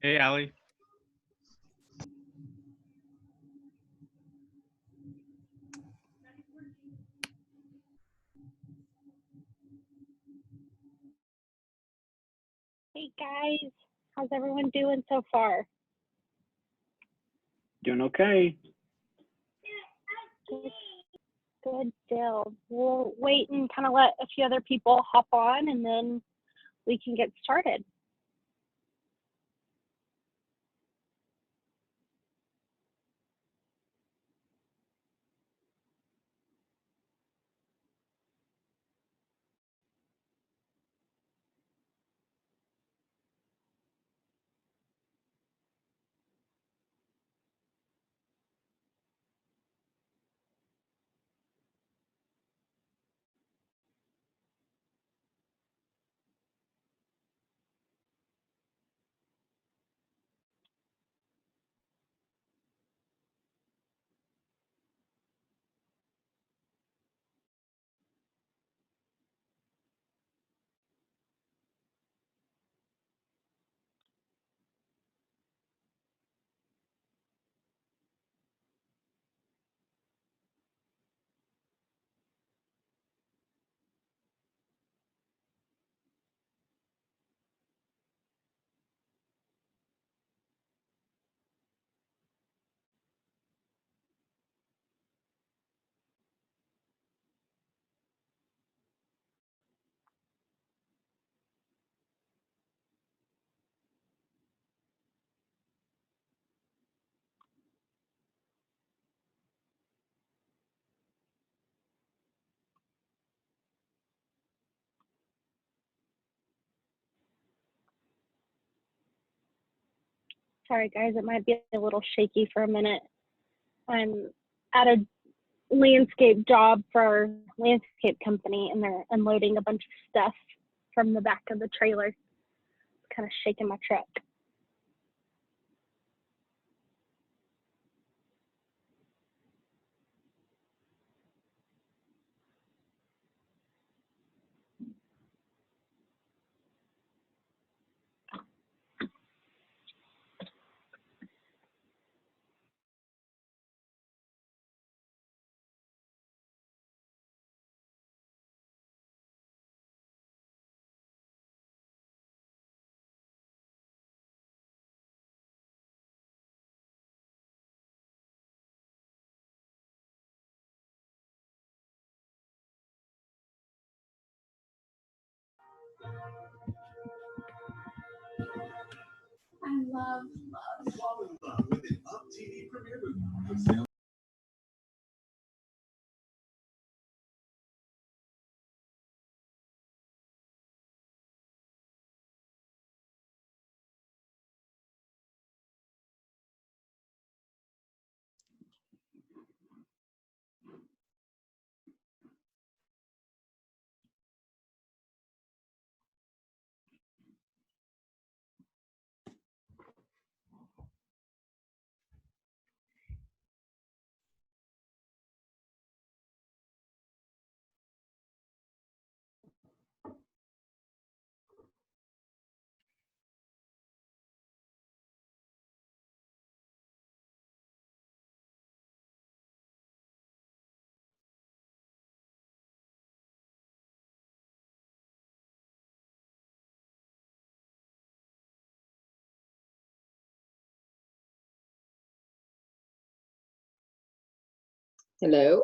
Hey, Allie. Hey guys, how's everyone doing so far? Doing okay. Good deal. We'll wait and kind of let a few other people hop on and then we can get started. Sorry guys, it might be a little shaky for a minute. I'm at a landscape job for a landscape company and they're unloading a bunch of stuff from the back of the trailer. It's kind of shaking my truck. I love Fall in love with an Up TV premiere movie. Hello.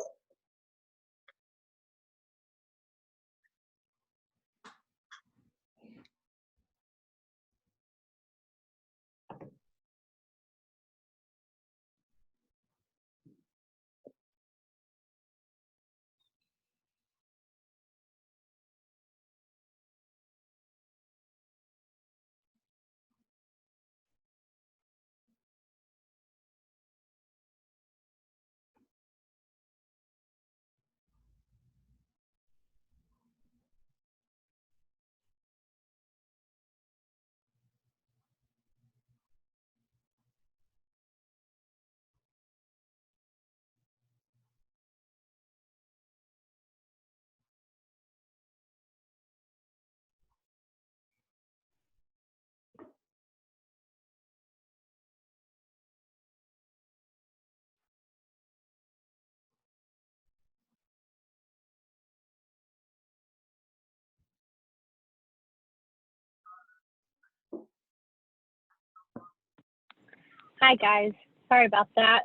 Hi guys, sorry about that.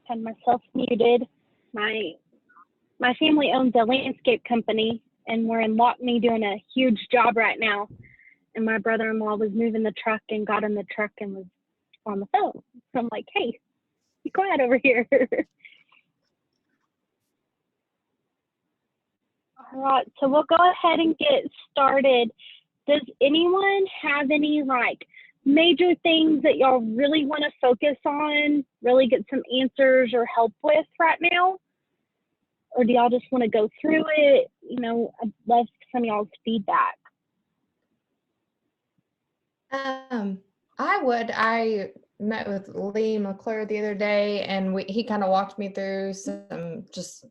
Had myself muted. My family owns a landscape company, and we're in Lockney doing a huge job right now. And my brother-in-law was moving the truck and got in the truck and was on the phone. So I'm like, hey, be quiet over here. All right, so we'll go ahead and get started. Does anyone have any like major things that y'all really want to focus on, really get some answers or help with right now? Or do y'all just want to go through it? You know, I'd love some of y'all's feedback. I met with Lee McClure the other day, and he kind of walked me through some just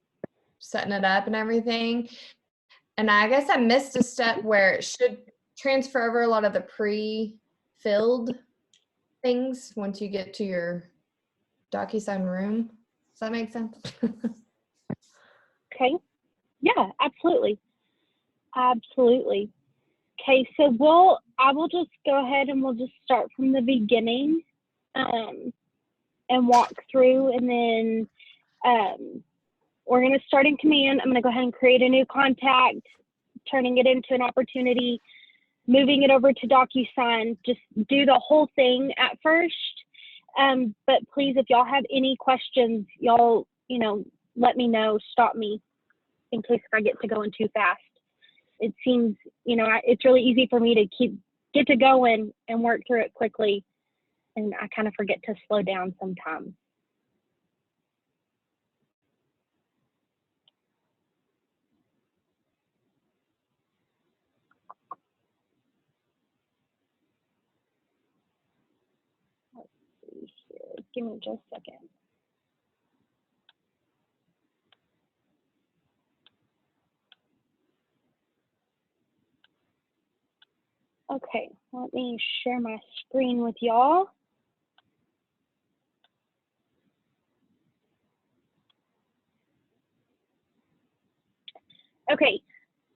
setting it up and everything. And I guess I missed a step where it should transfer over a lot of the pre-filled things once you get to your DocuSign room. Does that make sense? Okay. Yeah, absolutely. Absolutely. Okay, so I will just go ahead and we'll just start from the beginning and walk through, and then we're going to start in command. I'm going to go ahead and create a new contact, turning it into an opportunity, moving it over to DocuSign. Just do the whole thing at first. But please, if y'all have any questions, y'all, let me know, stop me in case if I get to going too fast. It seems, it's really easy for me to get to going and work through it quickly. And I kind of forget to slow down sometimes. Let's see here. Give me just a second. Okay, let me share my screen with y'all. Okay,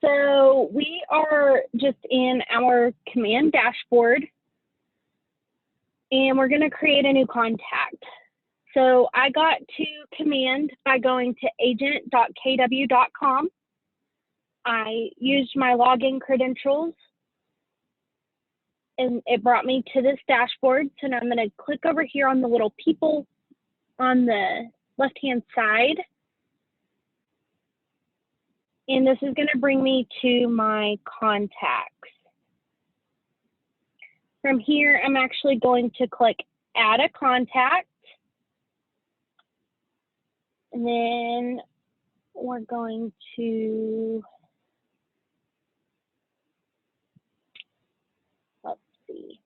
so we are just in our command dashboard, and we're going to create a new contact. So I got to command by going to agent.kw.com. I used my login credentials, and it brought me to this dashboard. So now I'm going to click over here on the little people on the left-hand side. And this is going to bring me to my contacts. From here, I'm actually going to click Add a Contact. And then we're going to, let's see.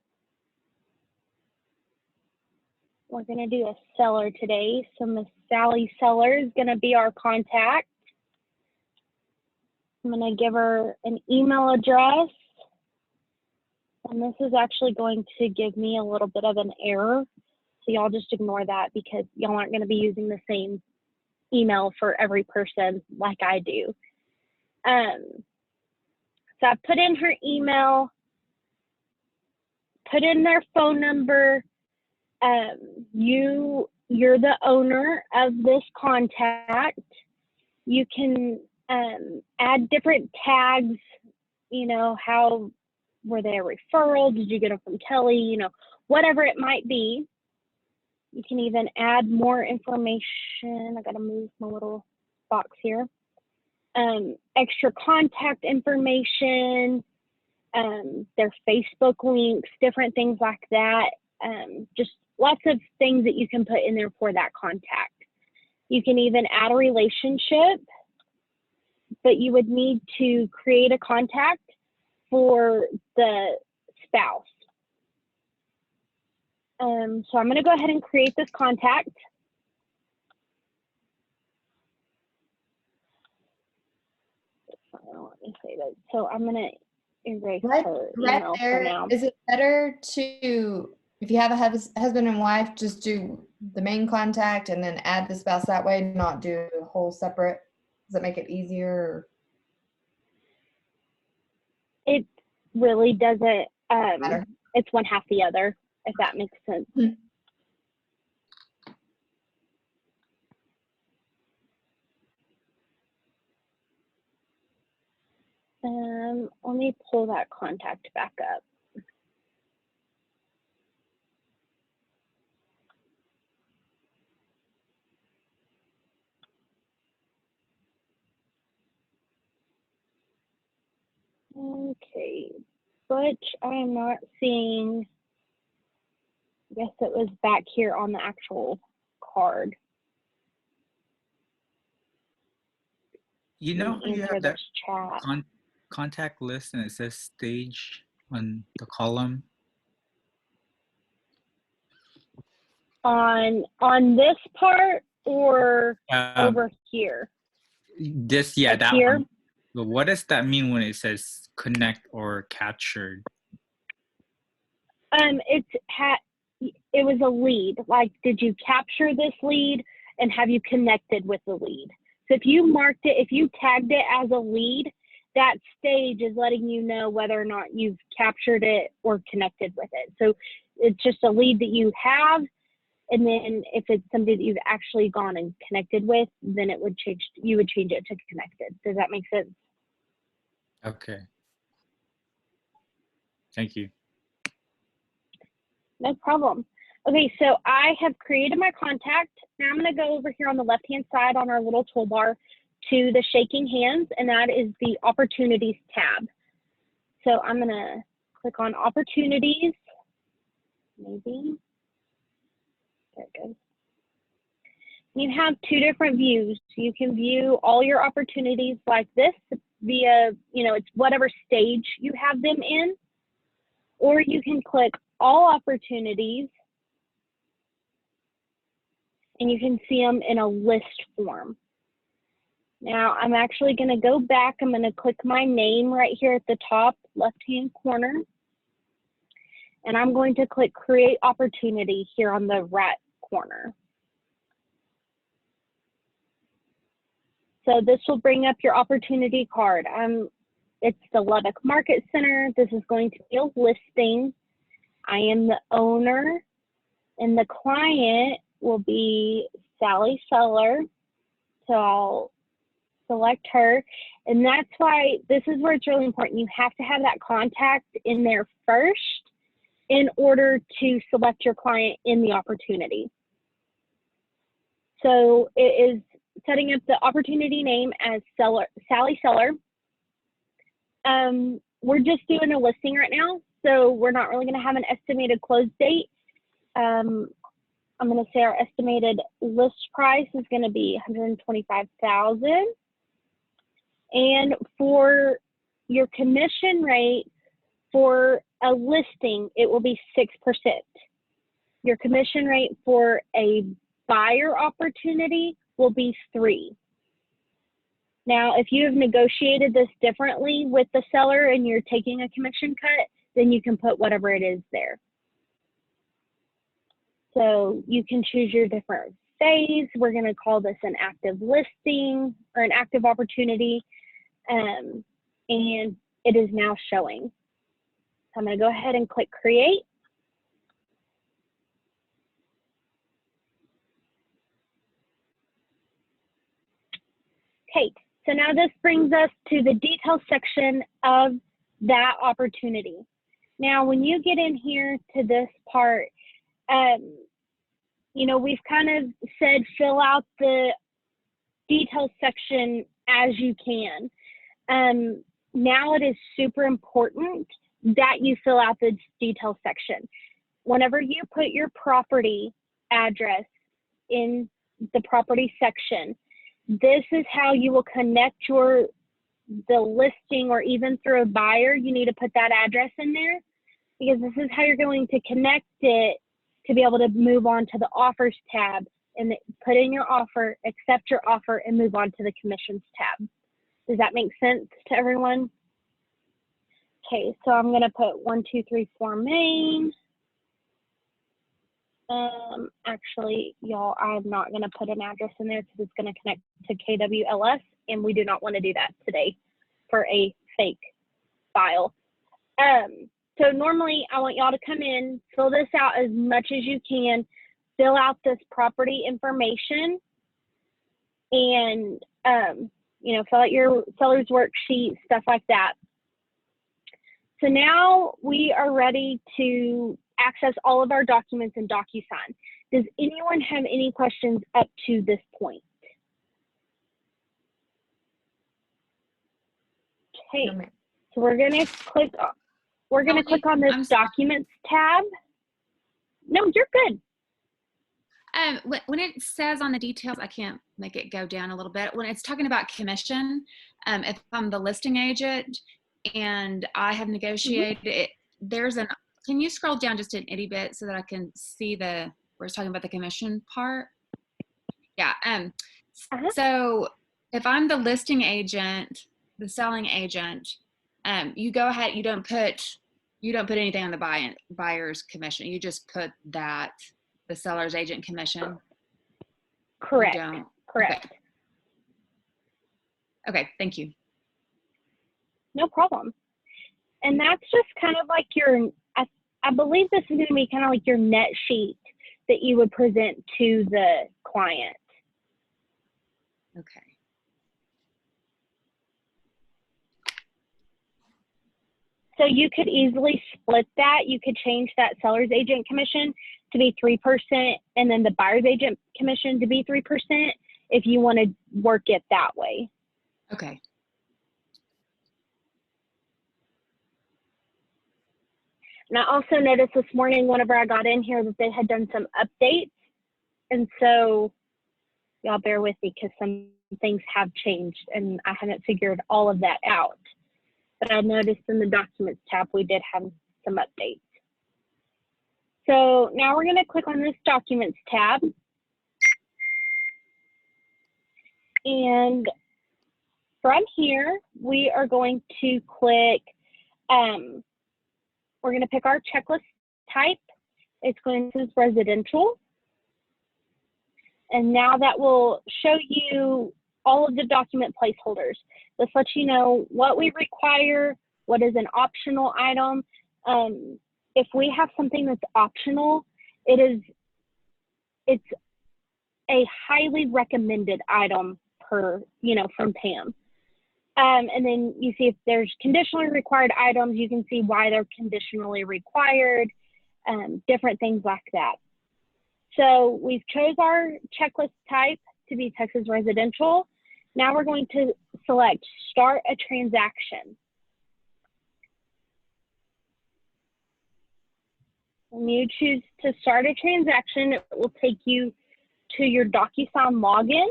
We're going to do a seller today. So Miss Sally Seller is going to be our contact. I'm going to give her an email address. And this is actually going to give me a little bit of an error. So y'all just ignore that because y'all aren't going to be using the same email for every person like I do. So I put in her email, put in their phone number. You're the owner of this contact. You can add different tags, how were they a referral? Did you get them from Kelly? Whatever it might be. You can even add more information. I got to move my little box here. Extra contact information, their Facebook links, different things like that. Just lots of things that you can put in there for that contact. You can even add a relationship, but you would need to create a contact for the spouse. So I'm going to go ahead and create this contact. Let me say that. So I'm going to erase her email for now. Is it better to, if you have a husband and wife, just do the main contact and then add the spouse that way, not do a whole separate? Does that make it easier? It really doesn't. Matter. it's one half the other, if that makes sense. Let me pull that contact back up. Okay, but I'm not seeing, I guess it was back here on the actual card. You know how you have that chat. contact list and it says stage on the column? On this part or over here? This, yeah, like that here? one. But what does that mean when it says connect or captured? It was a lead. Like, did you capture this lead and have you connected with the lead? So if you marked it, if you tagged it as a lead, that stage is letting you know whether or not you've captured it or connected with it. So it's just a lead that you have. And then if it's somebody that you've actually gone and connected with, then it would change, you would change it to connected. Does that make sense? Okay. Thank you. No problem. Okay, so I have created my contact. Now I'm going to go over here on the left-hand side on our little toolbar to the shaking hands, and that is the opportunities tab. So I'm going to click on opportunities, maybe. There it goes. You have two different views. You can view all your opportunities like this via, it's whatever stage you have them in, or you can click all opportunities and you can see them in a list form. Now I'm actually going to go back. I'm going to click my name right here at the top left-hand corner, and I'm going to click create opportunity here on the right corner. So this will bring up your opportunity card. It's the Lubbock Market Center. This is going to be a listing. I am the owner, and the client will be Sally Seller. So I'll select her. And that's why this is where it's really important. You have to have that contact in there first in order to select your client in the opportunity. So it is setting up the opportunity name as Sally Seller. We're just doing a listing right now, so we're not really going to have an estimated close date. I'm going to say our estimated list price is going to be $125,000. And for your commission rate for a listing, it will be 6%. Your commission rate for a buyer opportunity will be 3%. Now, if you have negotiated this differently with the seller and you're taking a commission cut, then you can put whatever it is there. So you can choose your different phase. We're going to call this an active listing or an active opportunity. And it is now showing. So I'm going to go ahead and click create. Okay, so now this brings us to the details section of that opportunity. Now, when you get in here to this part, we've kind of said fill out the details section as you can. Now it is super important that you fill out the details section. Whenever you put your property address in the property section, this is how you will connect the listing, or even through a buyer, you need to put that address in there, because this is how you're going to connect it to be able to move on to the offers tab and put in your offer, accept your offer, and move on to the commissions tab. Does that make sense to everyone? Okay, so I'm going to put 1234 Main. Actually, y'all, I'm not going to put an address in there because it's going to connect to KWLS, and we do not want to do that today for a fake file. So normally I want y'all to come in, fill this out as much as you can, fill out this property information, and fill out your seller's worksheet, stuff like that. So now we are ready to access all of our documents in DocuSign. Does anyone have any questions up to this point? Okay, No, ma'am. so we're gonna click on this Documents tab. No, you're good. When it says on the details, I can't make it go down a little bit. When it's talking about commission, if I'm the listing agent and I have negotiated it, can you scroll down just an itty bit so that I can see where it's talking about the commission part? Yeah. So if I'm the listing agent, the selling agent, you go ahead, you don't put anything on the buyer's commission. You just put that the seller's agent commission. Correct. You don't? Correct. Okay, thank you. No problem. And that's just kind of like I believe this is going to be kind of like your net sheet that you would present to the client. Okay. So you could easily split that. You could change that seller's agent commission to be 3% and then the buyer's agent commission to be 3% if you want to work it that way. Okay. And I also noticed this morning whenever I got in here that they had done some updates. And so y'all bear with me because some things have changed and I haven't figured all of that out. But I noticed in the Documents tab, we did have some updates. So now we're going to click on this Documents tab. And from here, we are going to click, we're going to pick our checklist type. It's going to say residential. And now that will show you all of the document placeholders. This lets you know what we require, what is an optional item. If we have something that's optional, it's a highly recommended item from Pam. And then you see if there's conditionally required items, you can see why they're conditionally required, different things like that. So we've chose our checklist type to be Texas residential. Now we're going to select start a transaction. When you choose to start a transaction, it will take you to your DocuSign login.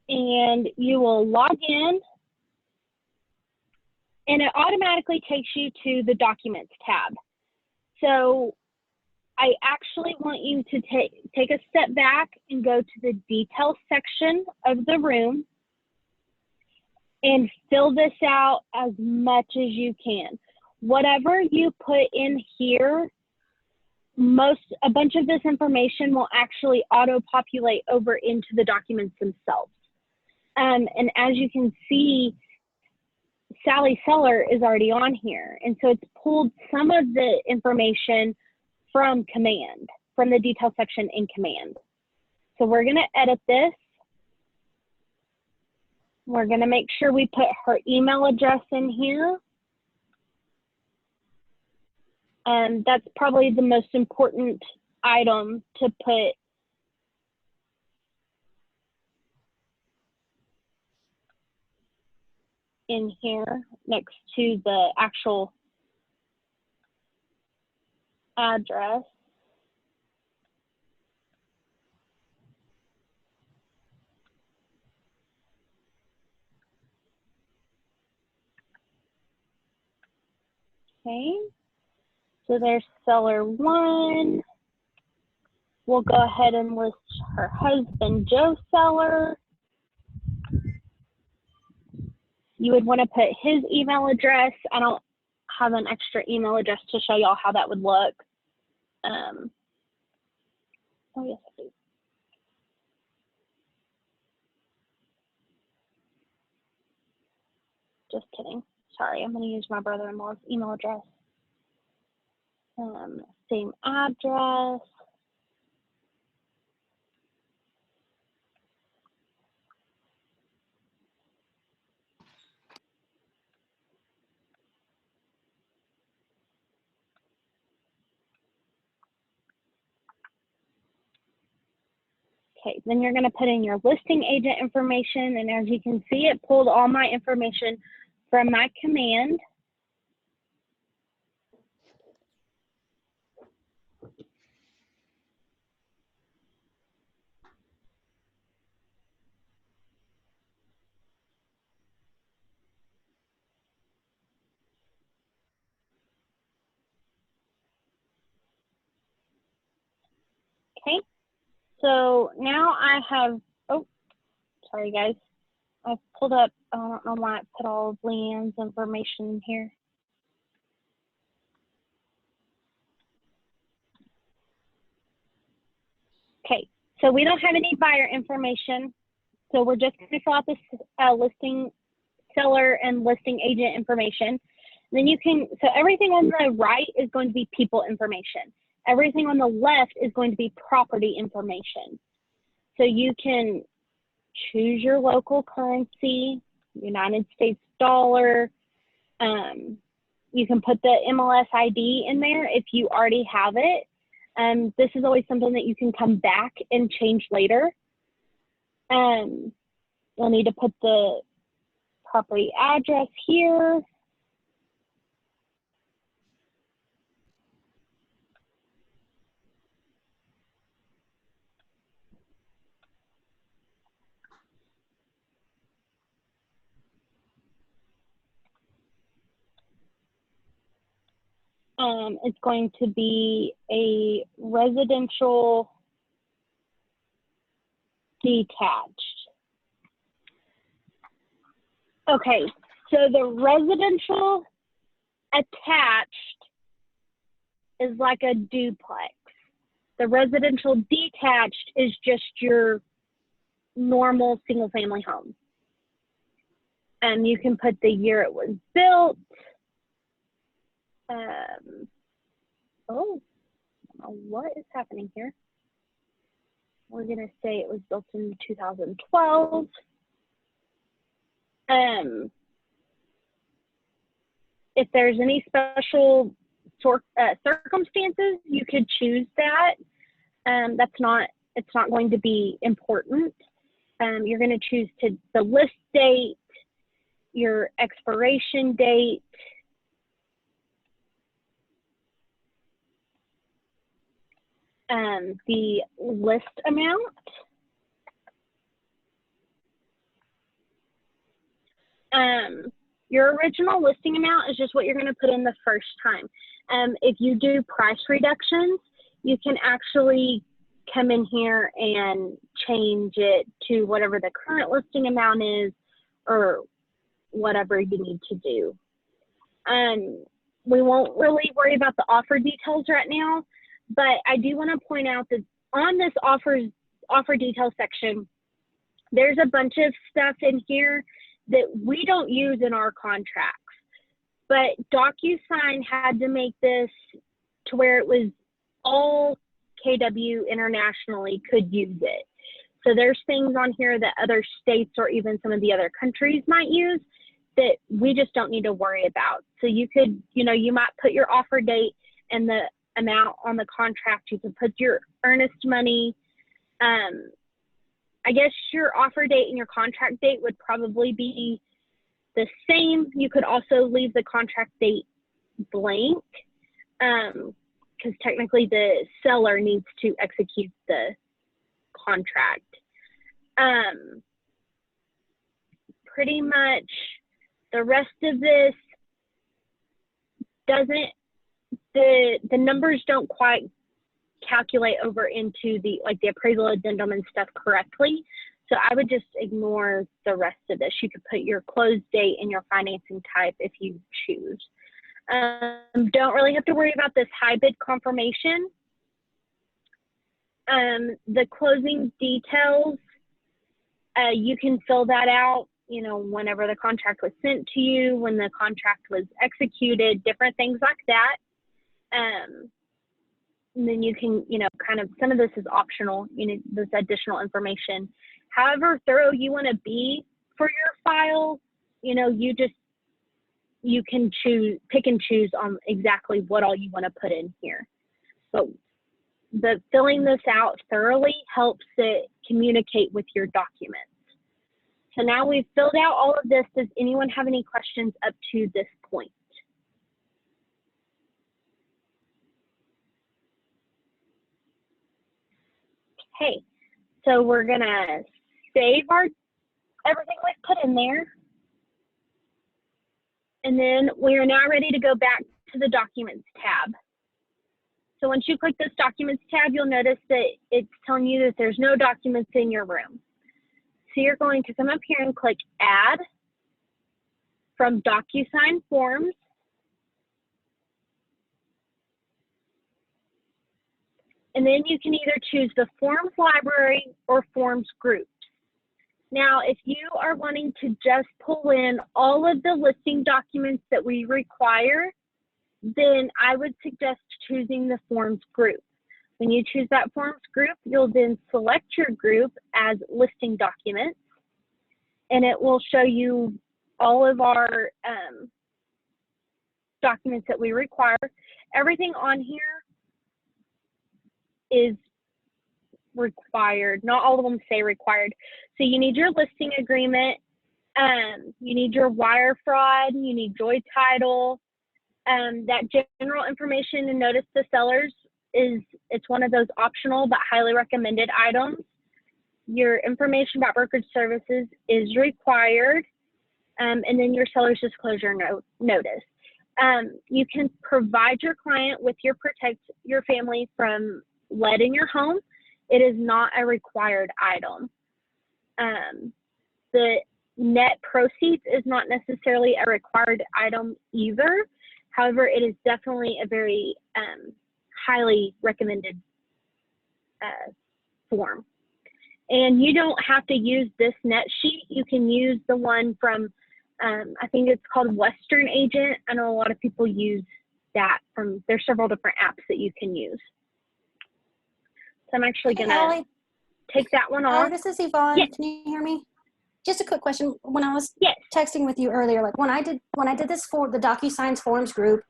And you will log in, and it automatically takes you to the Documents tab. So I actually want you to take a step back and go to the Details section of the room and fill this out as much as you can. Whatever you put in here, a bunch of this information will actually auto-populate over into the documents themselves. And as you can see, Sally Seller is already on here. And so it's pulled some of the information from Command, from the detail section in Command. So we're going to edit this. We're going to make sure we put her email address in here. And that's probably the most important item to put in here next to the actual address. Okay, so there's seller 1. We'll go ahead and list her husband, Joe Seller. You would want to put his email address. I don't have an extra email address to show y'all how that would look. Oh yes, I do. Just kidding. Sorry, I'm going to use my brother-in-law's email address. Same address. Okay, then you're going to put in your listing agent information, and as you can see, it pulled all my information from my command. Okay, so now I have, oh, sorry guys. I've pulled up, I don't know why I put all of Leanne's information here. Okay, so we don't have any buyer information. So we're just going to fill out this listing seller and listing agent information. Then you can, so everything on the right is going to be people information. Everything on the left is going to be property information. So you can choose your local currency, United States dollar. You can put the MLS ID in there if you already have it. This is always something that you can come back and change later. You'll need to put the property address here. It's going to be a residential detached. Okay, so the residential attached is like a duplex. The residential detached is just your normal single family home. And you can put the year it was built. Oh, I don't know what is happening here. We're gonna say it was built in 2012. If there's any special circumstances, you could choose that. It's not going to be important. You're going to choose the list date, your expiration date, the list amount. Your original listing amount is just what you're going to put in the first time. If you do price reductions, you can actually come in here and change it to whatever the current listing amount is or whatever you need to do. We won't really worry about the offer details right now, but I do want to point out that on this offer details section, there's a bunch of stuff in here that we don't use in our contracts, but DocuSign had to make this to where it was all KW internationally could use it. So there's things on here that other states or even some of the other countries might use that we just don't need to worry about. So you could, you might put your offer date and the amount on the contract. You can put your earnest money. I guess your offer date and your contract date would probably be the same. You could also leave the contract date blank because technically the seller needs to execute the contract. Pretty much the rest of this doesn't, the numbers don't quite calculate over into the appraisal addendum and stuff correctly. So I would just ignore the rest of this. You could put your close date and your financing type if you choose. Don't really have to worry about this high bid confirmation. The closing details, you can fill that out, whenever the contract was sent to you, when the contract was executed, different things like that. And then you can, kind of, some of this is optional, this additional information. However thorough you want to be for your file, you can pick and choose on exactly what all you want to put in here. But filling this out thoroughly helps it communicate with your documents. So now we've filled out all of this. Does anyone have any questions up to this point? Okay, so we're gonna save everything we've put in there. And then we are now ready to go back to the Documents tab. So once you click this Documents tab, you'll notice that it's telling you that there's no documents in your room. So you're going to come up here and click Add from DocuSign Forms. And then you can either choose the Forms Library or Forms Group. Now, if you are wanting to just pull in all of the listing documents that we require, then I would suggest choosing the Forms Group. When you choose that Forms Group, you'll then select your group as listing documents, and it will show you all of our documents that we require. Everything on here is required. Not all of them say required. So you need your listing agreement, you need your wire fraud, you need joy title, that general information and notice to sellers it's one of those optional but highly recommended items. Your information about brokerage services is required, and then your seller's disclosure notice. You can provide your client with your protect your family from lead in your home. It is not a required item. The net proceeds is not necessarily a required item either. However, it is definitely a very highly recommended form. And you don't have to use this net sheet. You can use the one from, I think it's called Western Agent. I know a lot of people use that there's several different apps that you can use. So I'm actually gonna take that one off. This is Yvonne. Yes. Can you hear me? Just a quick question. When I was Yes. texting with you earlier, like when I did this for the DocuSign Forms group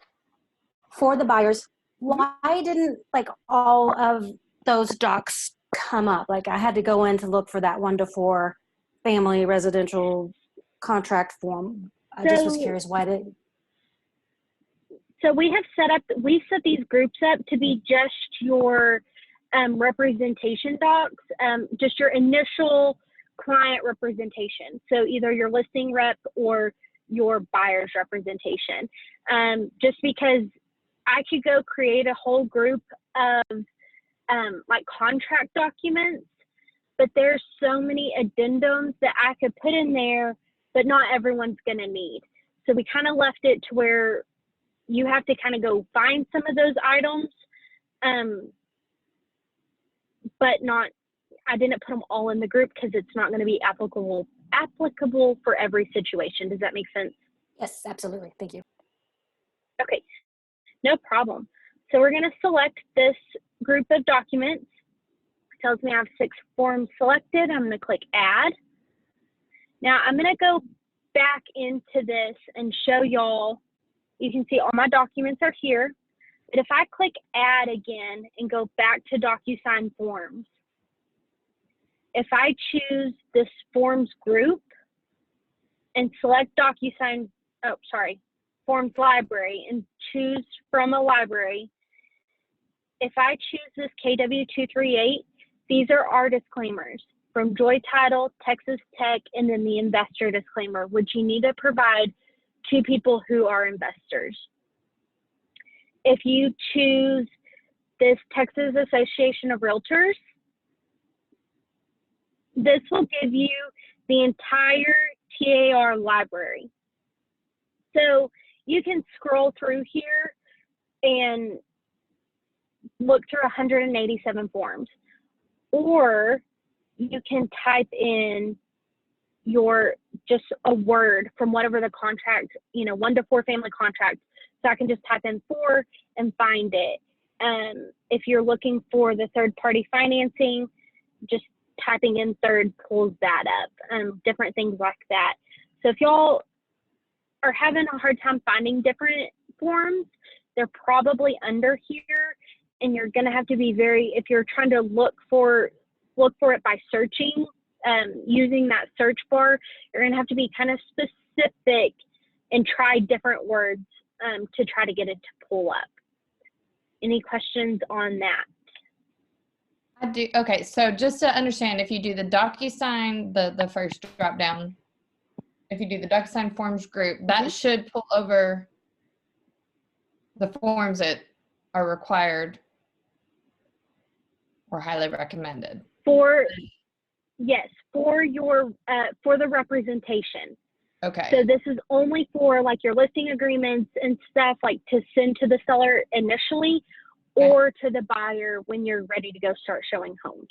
for the buyers, why didn't like all of those docs come up? Like I had to go in to look for that 1 to 4 family residential contract form. I just was curious why did. So we set these groups up to be just your representation docs, just your initial client representation. So either your listing rep or your buyer's representation. Just because I could go create a whole group of like contract documents, but there's so many addendums that I could put in there, but not everyone's gonna need. So we kind of left it to where you have to kind of go find some of those items, but I didn't put them all in the group because it's not going to be applicable for every situation. Does that make sense? Yes, absolutely. Thank you. Okay, no problem. So we're going to select this group of documents. It tells me I have 6 forms selected. I'm going to click Add. Now I'm going to go back into this and show y'all. You can see all my documents are here. But if I click Add again and go back to DocuSign Forms, if I choose this Forms group and select Forms Library and choose from a library, if I choose this KW238, these are our disclaimers from Joy Title, Texas Tech, and then the investor disclaimer, which you need to provide to people who are investors. If you choose this Texas Association of Realtors, this will give you the entire TAR library. So you can scroll through here and look through 187 forms, or you can type in just a word from whatever the contract, 1 to 4 family contract. So I can just type in 4 and find it. If you're looking for the third party financing, just typing in third pulls that up, different things like that. So if y'all are having a hard time finding different forms, they're probably under here, and you're going to have to be if you're trying to look for it by searching, using that search bar, you're going to have to be kind of specific and try different words to try to get it to pull up. Any questions on that? I do. Okay, so just to understand, if you do the DocuSign, the first drop down, if you do the DocuSign forms group, that should pull over the forms that are required or highly recommended. Yes, for the representation. Okay. So this is only for like your listing agreements and stuff, like to send to the seller initially, or to the buyer when you're ready to go start showing homes.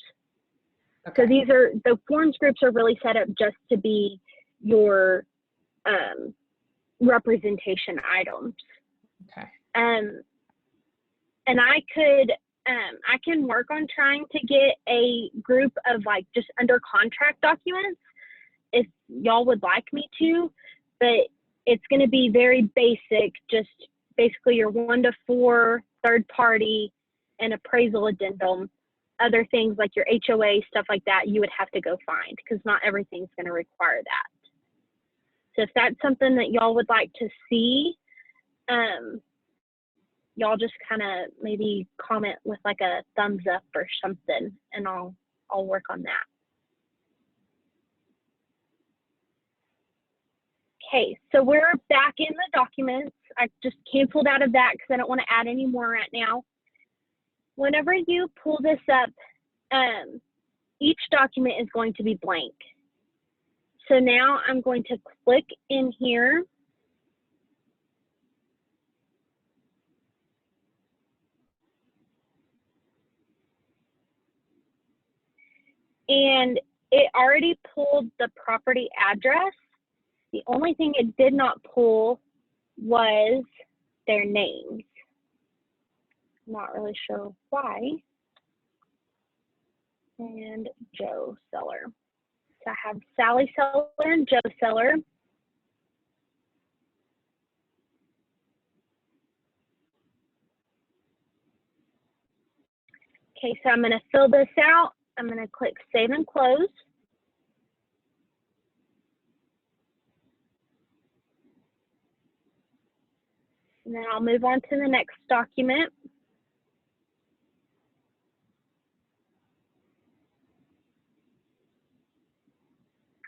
Okay. So the forms groups are really set up just to be your representation items. Okay. And I can work on trying to get a group of like just under contract documents if y'all would like me to, but it's going to be very basic, just basically your 1 to 4 third party and appraisal addendum. Other things like your HOA, stuff like that, you would have to go find because not everything's going to require that. So if that's something that y'all would like to see, y'all just kind of maybe comment with like a thumbs up or something, and I'll work on that. Okay, so we're back in the documents. I just canceled out of that because I don't want to add any more right now. Whenever you pull this up, each document is going to be blank. So now I'm going to click in here. And it already pulled the property address. The only thing it did not pull was their names. I'm not really sure why. And Joe Seller. So I have Sally Seller and Joe Seller. Okay, so I'm going to fill this out. I'm going to click Save and Close. And then I'll move on to the next document.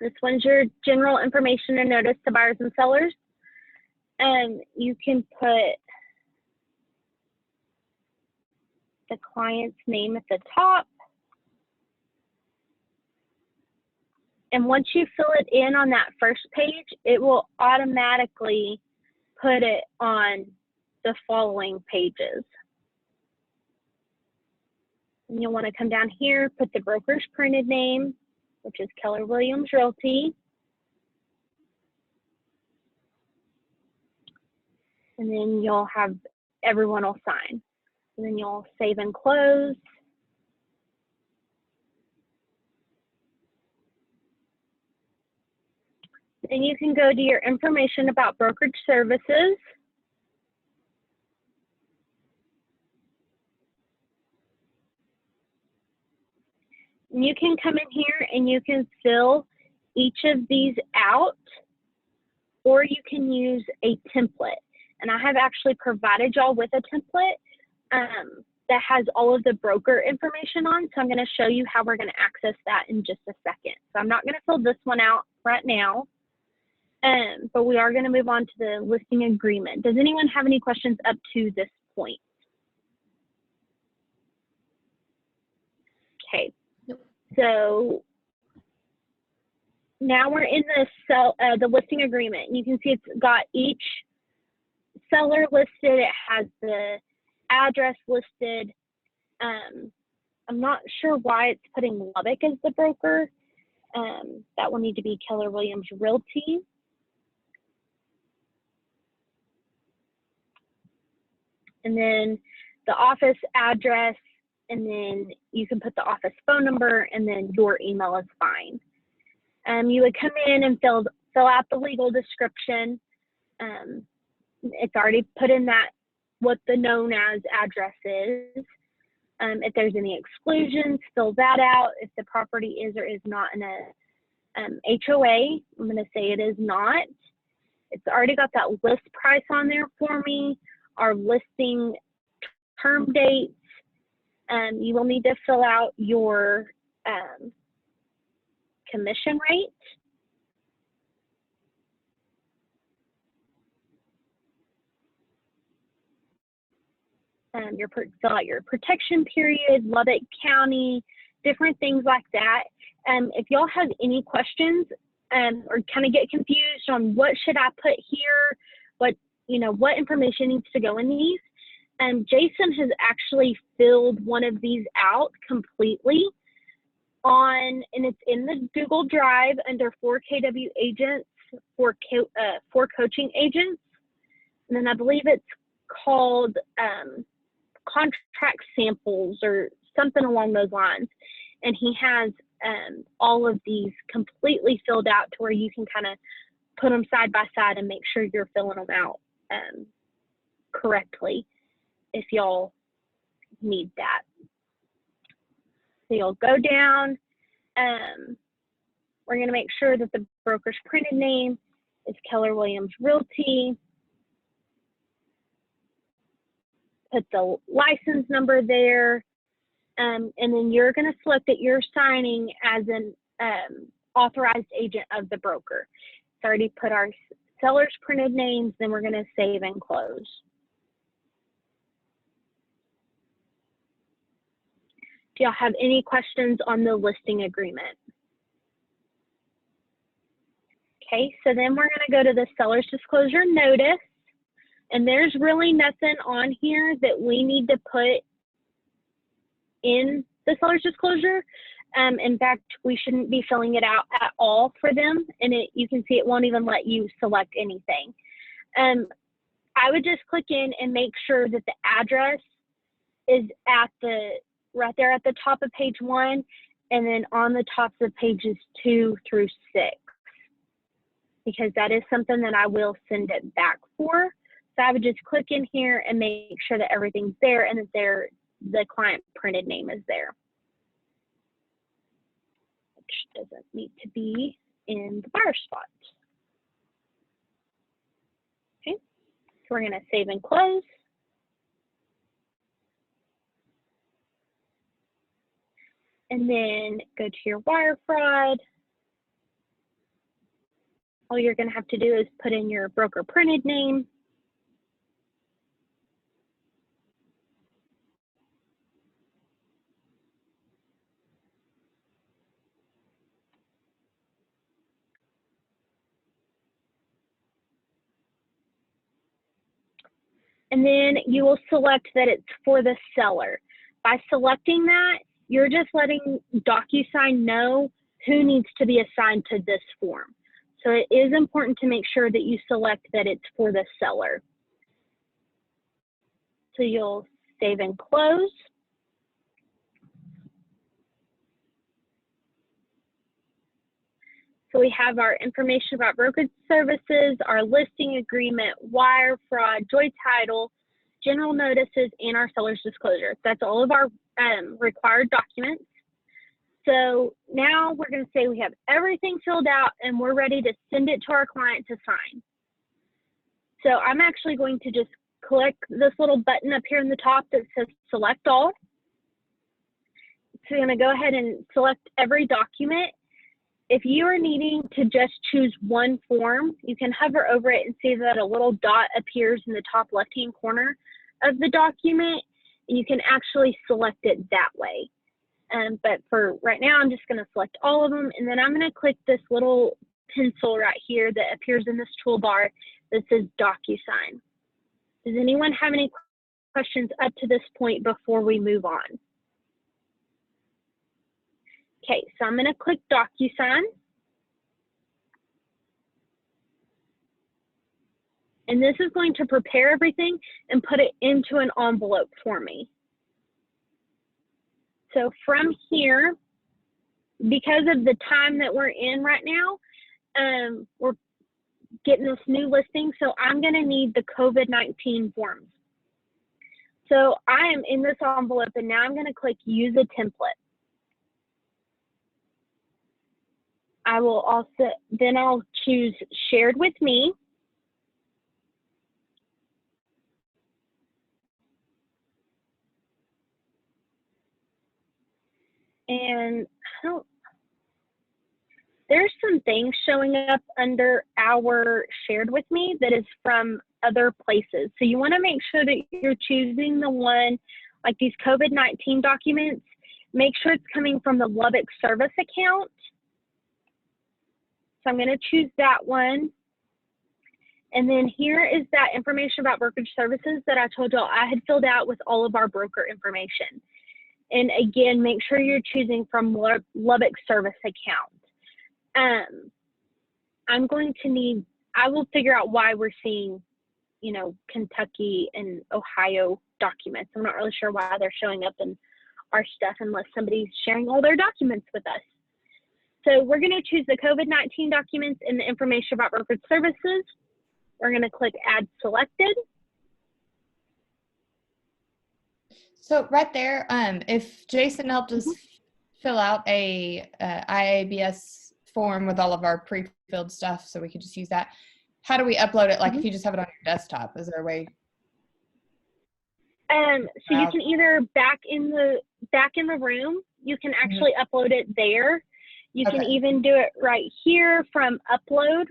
This one's your general information and notice to buyers and sellers. And you can put the client's name at the top. And once you fill it in on that first page, it will automatically put it on the following pages. And you'll want to come down here, put the broker's printed name, which is Keller Williams Realty. And then you'll have, everyone will sign. And then you'll save and close. Then you can go to your information about brokerage services. And you can come in here and you can fill each of these out, or you can use a template. And I have actually provided y'all with a template that has all of the broker information on. So I'm going to show you how we're going to access that in just a second. So I'm not going to fill this one out right now, but we are going to move on to the listing agreement. Does anyone have any questions up to this point? Okay. So now we're in the listing agreement. You can see it's got each seller listed. It has the address listed. I'm not sure why it's putting Lubbock as the broker. That will need to be Keller Williams Realty. And then the office address, and then you can put the office phone number, and then your email is fine. You would come in and fill out the legal description. It's already put in that what the known as address is. If there's any exclusions, fill that out. If the property is or is not in a HOA, I'm going to say it is not. It's already got that list price on there for me, our listing term dates. You will need to fill out your commission rate. Fill out your protection period, Lubbock County, different things like that. If y'all have any questions or kind of get confused on what should I put here, what information needs to go in these, Jason has actually filled one of these out completely and it's in the Google Drive under 4KW agents for coaching agents. And then I believe it's called contract samples or something along those lines. And he has all of these completely filled out to where you can kind of put them side by side and make sure you're filling them out correctly if y'all need that. So you'll go down. We're going to make sure that the broker's printed name is Keller Williams Realty. Put the license number there. And then you're going to select that you're signing as an authorized agent of the broker. It's already put our seller's printed names, then we're going to save and close. Do y'all have any questions on the listing agreement? Okay, so then we're going to go to the seller's disclosure notice. And there's really nothing on here that we need to put in the seller's disclosure. In fact, we shouldn't be filling it out at all for them. And you can see it won't even let you select anything. I would just click in and make sure that the address is right there at the top of page 1, and then on the tops of pages 2 through 6, because that is something that I will send it back for. So I would just click in here and make sure that everything's there and that the client printed name is there, which doesn't need to be in the buyer spot. Okay, so we're going to save and close. And then go to your wire fraud. All you're going to have to do is put in your broker printed name. And then you will select that it's for the seller. By selecting that, you're just letting DocuSign know who needs to be assigned to this form. So it is important to make sure that you select that it's for the seller. So you'll save and close. So we have our information about brokerage services, our listing agreement, wire fraud, joy title, general notices, and our seller's disclosure. That's all of our required documents. So now we're going to say we have everything filled out and we're ready to send it to our client to sign. So I'm actually going to just click this little button up here in the top that says select all. So you're going to go ahead and select every document. If you are needing to just choose one form, you can hover over it and see that a little dot appears in the top left-hand corner of the document, and you can actually select it that way. But for right now, I'm just going to select all of them, and then I'm going to click this little pencil right here that appears in this toolbar that says DocuSign. Does anyone have any questions up to this point before we move on? Okay, so I'm going to click DocuSign. And this is going to prepare everything and put it into an envelope for me. So from here, because of the time that we're in right now, we're getting this new listing. So I'm going to need the COVID-19 forms. So I am in this envelope, and now I'm going to click Use a Template. I will also, then I'll choose Shared with Me. And there's some things showing up under our Shared with Me that is from other places. So you want to make sure that you're choosing the one, like these COVID-19 documents, make sure it's coming from the Lubbock service account. So I'm going to choose that one. And then here is that information about brokerage services that I told y'all I had filled out with all of our broker information. And again, make sure you're choosing from Lubbock service account. I'm going to need, I will figure out why we're seeing, you know, Kentucky and Ohio documents. I'm not really sure why they're showing up in our stuff unless somebody's sharing all their documents with us. So we're going to choose the COVID-19 documents and the information about brokerage services. We're going to click Add Selected. So right there, if Jason helped us fill out a IABS form with all of our pre-filled stuff, so we could just use that, how do we upload it? Like if you just have it on your desktop, is there a way? So you can either back in the room, you can actually upload it there. You can even do it right here from Upload.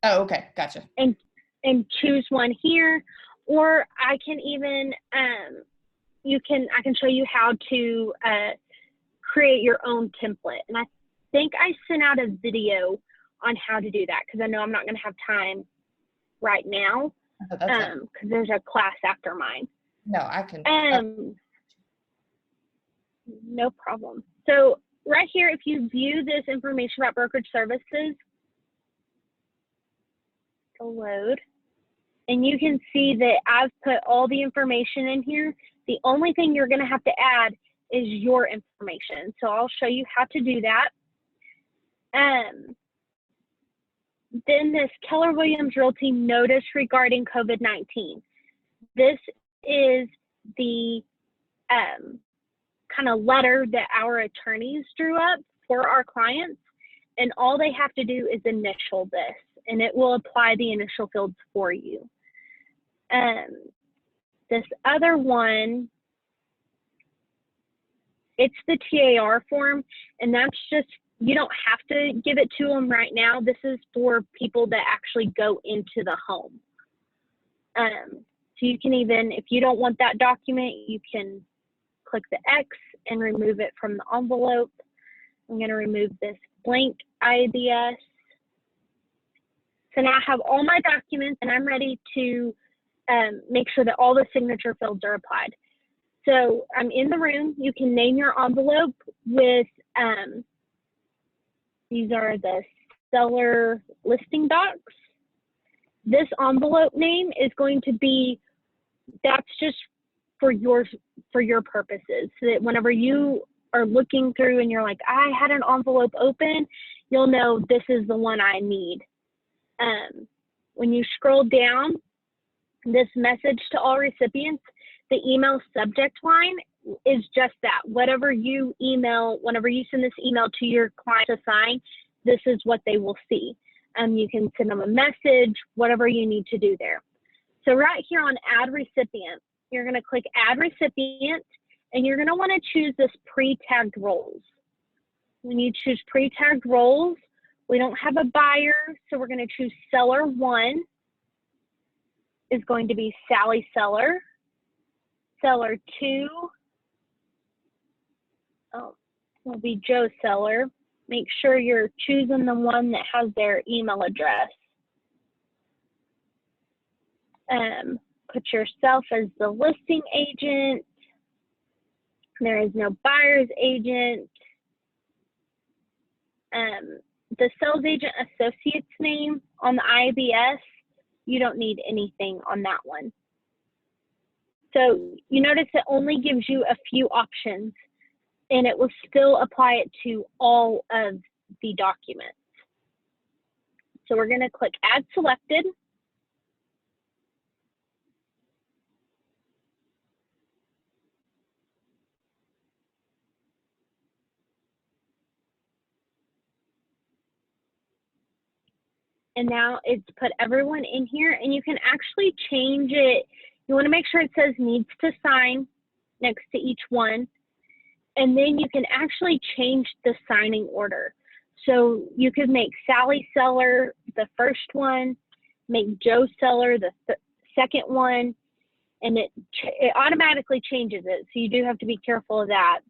Oh, okay, gotcha. And choose one here, or I can even I can show you how to create your own template. And I think I sent out a video on how to do that because I know I'm not going to have time right now because there's a class after mine. No, I can. No problem. So right here, if you view this information about brokerage services, load, and you can see that I've put all the information in here. The only thing you're going to have to add is your information. So I'll show you how to do that. Then this Keller Williams Realty notice regarding COVID-19. This is the kind of letter that our attorneys drew up for our clients, and all they have to do is initial this, and it will apply the initial fields for you. This other one, it's the TAR form, and that's just, you don't have to give it to them right now. This is for people that actually go into the home. So you can even, if you don't want that document, you can click the X and remove it from the envelope. I'm going to remove this blank IBS. So now I have all my documents, and I'm ready to make sure that all the signature fields are applied. So I'm in the room. You can name your envelope with, these are the seller listing docs. This envelope name is going to be, that's just for your purposes, so that whenever you are looking through and you're like, I had an envelope open, you'll know this is the one I need. When you scroll down, this message to all recipients, the email subject line is just that. Whatever you email, whenever you send this email to your client to sign, this is what they will see. You can send them a message, whatever you need to do there. So right here on Add Recipient, you're going to click Add Recipient, and you're going to want to choose this pre-tagged roles. When you choose pre-tagged roles, we don't have a buyer, so we're going to choose Seller 1 is going to be Sally Seller. Seller 2 will be Joe Seller. Make sure you're choosing the one that has their email address. Put yourself as the listing agent. There is no buyer's agent. the sales agent associate's name on the IBS, you don't need anything on that one. So you notice it only gives you a few options, and it will still apply it to all of the documents. So we're going to click Add Selected. And now it's put everyone in here, and you can actually change it. You want to make sure it says needs to sign next to each one. And then you can actually change the signing order. So you could make Sally Seller the first one, make Joe Seller the second one, and it automatically changes it. So you do have to be careful of that.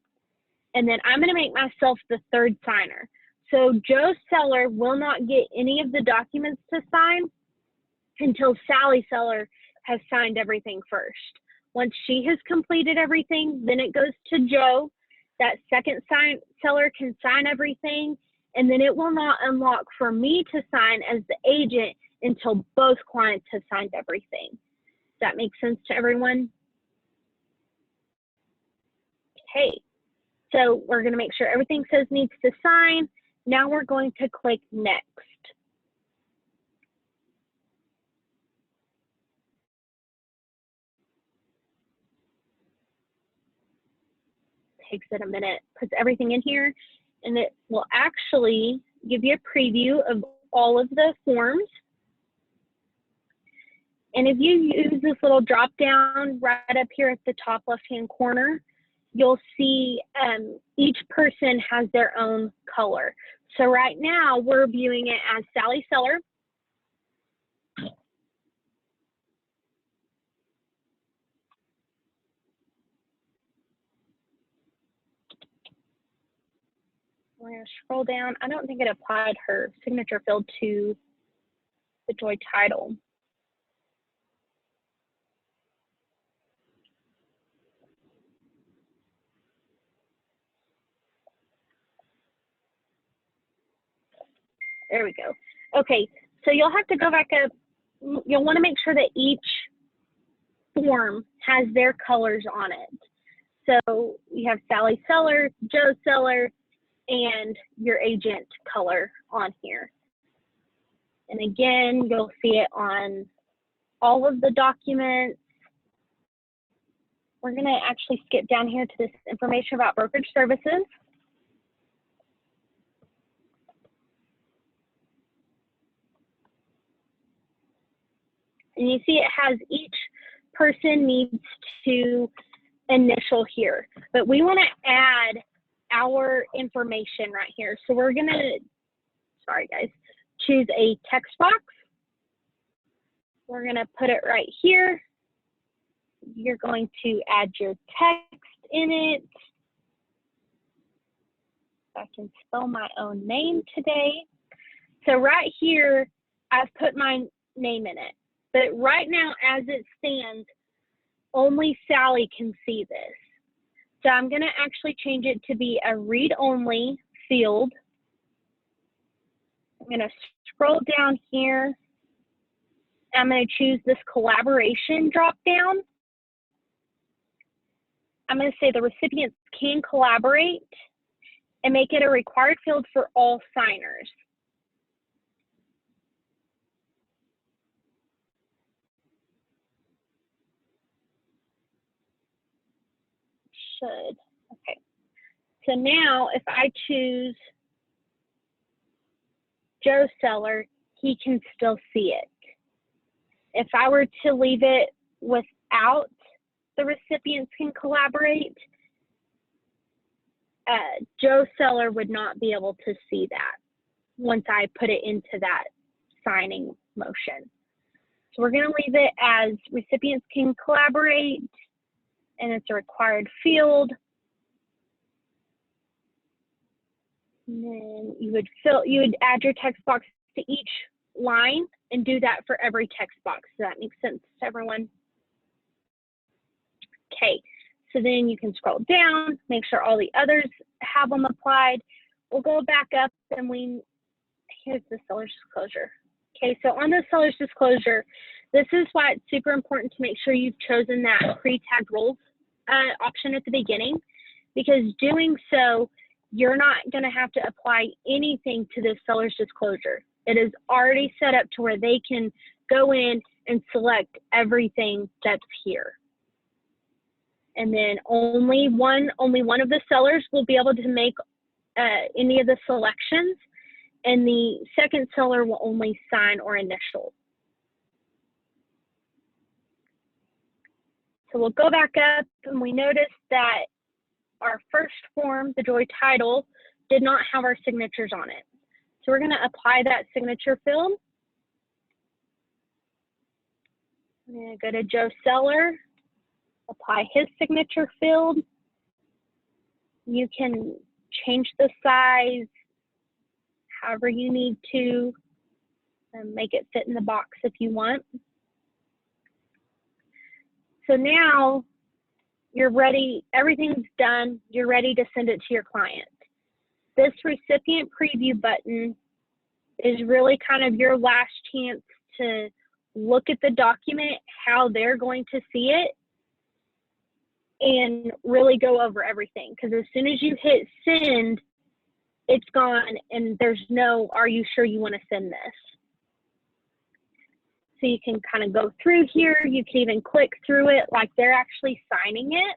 And then I'm going to make myself the third signer. So Joe Seller will not get any of the documents to sign until Sally Seller has signed everything first. Once she has completed everything, then it goes to Joe. That second seller can sign everything, and then it will not unlock for me to sign as the agent until both clients have signed everything. Does that make sense to everyone? Okay, so we're going to make sure everything says needs to sign. Now we're going to click Next. Takes it a minute, puts everything in here, and it will actually give you a preview of all of the forms. And if you use this little drop down right up here at the top left-hand corner, you'll see each person has their own color. So right now we're viewing it as Sally Seller. We're going to scroll down. I don't think it applied her signature field to the Joy title. There we go. Okay, so you'll have to go back up. You'll want to make sure that each form has their colors on it. So you have Sally Seller, Joe Seller, and your agent color on here. And again, you'll see it on all of the documents. We're going to actually skip down here to this information about brokerage services. And you see it has each person needs to initial here, but we want to add our information right here. So we're going to, sorry guys, choose a text box. We're going to put it right here. You're going to add your text in it. I can spell my own name today. So right here, I've put my name in it. But right now, as it stands, only Sally can see this. So I'm going to actually change it to be a read-only field. I'm going to scroll down here. I'm going to choose this collaboration drop-down. I'm going to say the recipients can collaborate and make it a required field for all signers. Should. Okay. So now if I choose Joe Seller, he can still see it. If I were to leave it without the recipients can collaborate, Joe Seller would not be able to see that once I put it into that signing motion. So we're going to leave it as recipients can collaborate, and it's a required field. And then you would add your text box to each line and do that for every text box. Does that make sense to everyone? Okay, so then you can scroll down, make sure all the others have them applied. we'll go back up and here's the seller's disclosure. Okay, so on the seller's disclosure, this is why it's super important to make sure you've chosen that pre-tagged roles option at the beginning, because doing so, you're not going to have to apply anything to this seller's disclosure. It is already set up to where they can go in and select everything that's here. And then only one of the sellers will be able to make any of the selections, and the second seller will only sign or initial. So we'll go back up, and we notice that our first form, the Joy title, did not have our signatures on it. So we're going to apply that signature field. I'm going to go to Joe Seller, apply his signature field. You can change the size however you need to, and make it fit in the box if you want. So now you're ready, everything's done, you're ready to send it to your client. This recipient preview button is really kind of your last chance to look at the document, how they're going to see it, and really go over everything. Because as soon as you hit send, it's gone, and there's no, are you sure you want to send this? So you can kind of go through here. You can even click through it like they're actually signing it.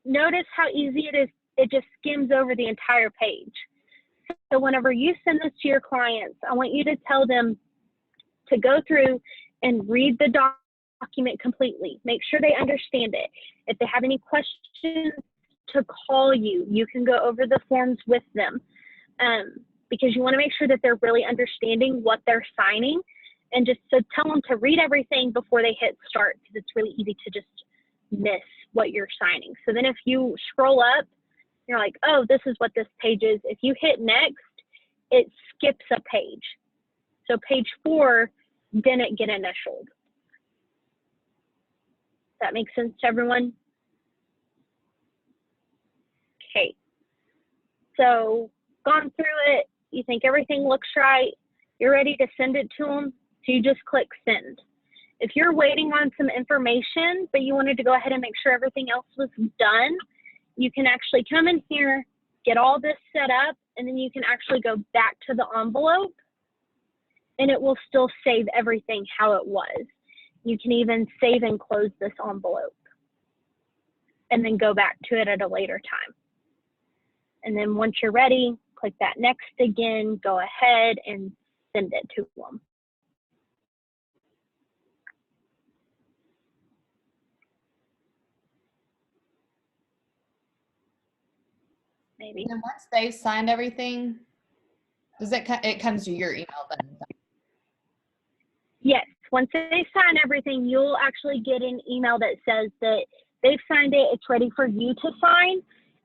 Notice how easy it is. It just skims over the entire page. So whenever you send this to your clients, I want you to tell them to go through and read the document completely. Make sure they understand it. If they have any questions, to call you. You can go over the forms with them. Because you want to make sure that they're really understanding what they're signing, and just to tell them to read everything before they hit start, because it's really easy to just miss what you're signing. So then if you scroll up, you're like, oh, this is what this page is. If you hit next, it skips a page. So page 4 didn't get initialed. Does that make sense to everyone? Okay. So gone through it, you think everything looks right, you're ready to send it to them, so you just click send. If you're waiting on some information, but you wanted to go ahead and make sure everything else was done, you can actually come in here, get all this set up, and then you can actually go back to the envelope, and it will still save everything how it was. You can even save and close this envelope, and then go back to it at a later time. And then once you're ready, click that next again, go ahead and send it to them. Maybe. And then once they've signed everything, does it comes to your email then? Yes, once they sign everything, you'll actually get an email that says that they've signed it, it's ready for you to sign.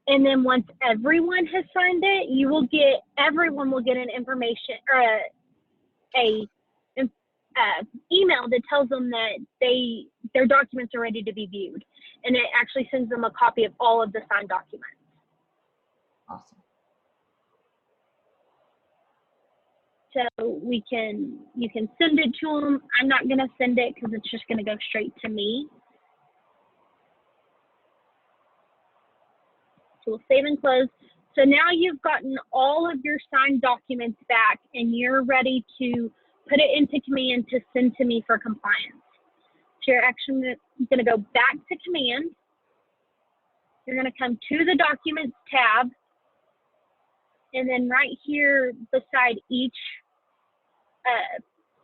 And then once everyone has signed it, everyone will get an information or a email that tells them that their documents are ready to be viewed, and it actually sends them a copy of all of the signed documents. Awesome. So you can send it to them. I'm not gonna send it because it's just gonna go straight to me. So we'll save and close. So now you've gotten all of your signed documents back, and you're ready to put it into command to send to me for compliance. So you're actually gonna go back to command. You're gonna come to the documents tab, and then right here beside each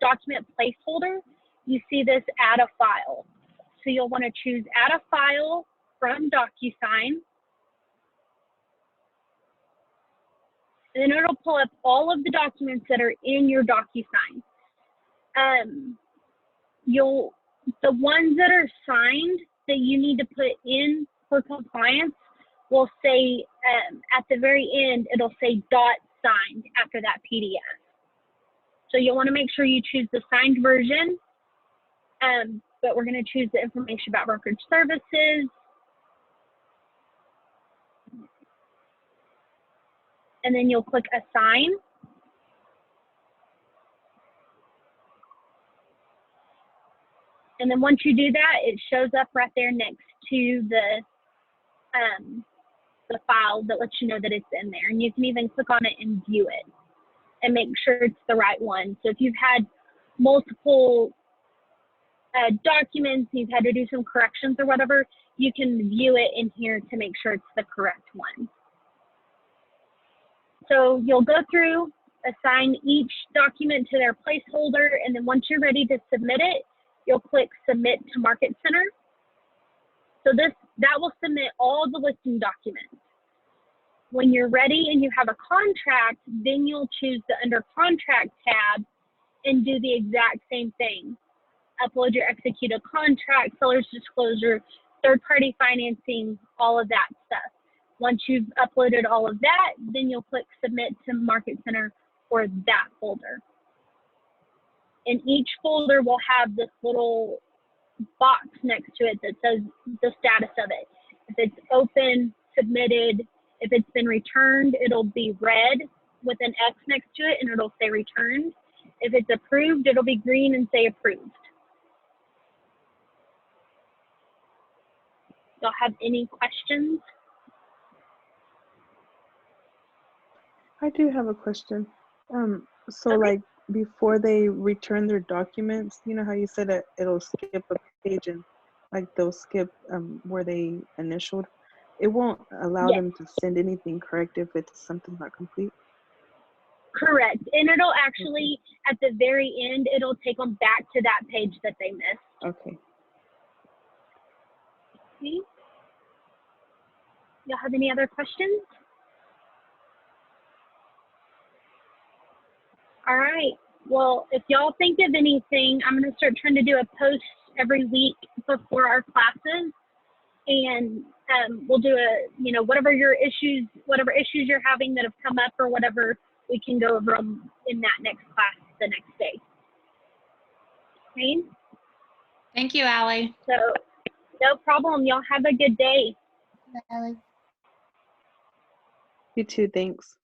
document placeholder, you see this add a file. So you'll want to choose add a file from DocuSign. And then it'll pull up all of the documents that are in your DocuSign. The ones that are signed that you need to put in for compliance will say at the very end, it'll say .signed after that PDF. So you'll want to make sure you choose the signed version, but we're going to choose the information about brokerage services. and then you'll click Assign. And then once you do that, it shows up right there next to the file that lets you know that it's in there. And you can even click on it and view it and make sure it's the right one. So if you've had multiple documents, you've had to do some corrections or whatever, you can view it in here to make sure it's the correct one. So you'll go through, assign each document to their placeholder, and then once you're ready to submit it, you'll click Submit to Market Center. So that will submit all the listing documents. When you're ready and you have a contract, then you'll choose the Under Contract tab and do the exact same thing. Upload your executed contract, seller's disclosure, third-party financing, all of that stuff. Once you've uploaded all of that, then you'll click Submit to Market Center for that folder. And each folder will have this little box next to it that says the status of it. If it's open, submitted, if it's been returned, it'll be red with an X next to it and it'll say returned. If it's approved, it'll be green and say approved. Y'all have any questions? I do have a question. So Okay. like before they return their documents, you know how you said that it'll skip a page and like they'll skip where they initialed. It won't allow Yes. them to send anything correct if it's something not complete. Correct. And it'll actually, at the very end, it'll take them back to that page that they missed. Okay. Okay. Y'all have any other questions? All right. Well, if y'all think of anything, I'm going to start trying to do a post every week before our classes. And we'll do whatever issues you're having that have come up or whatever, we can go over them in that next class the next day. Okay? Thank you, Allie. So no problem. Y'all have a good day. Allie. You too, thanks.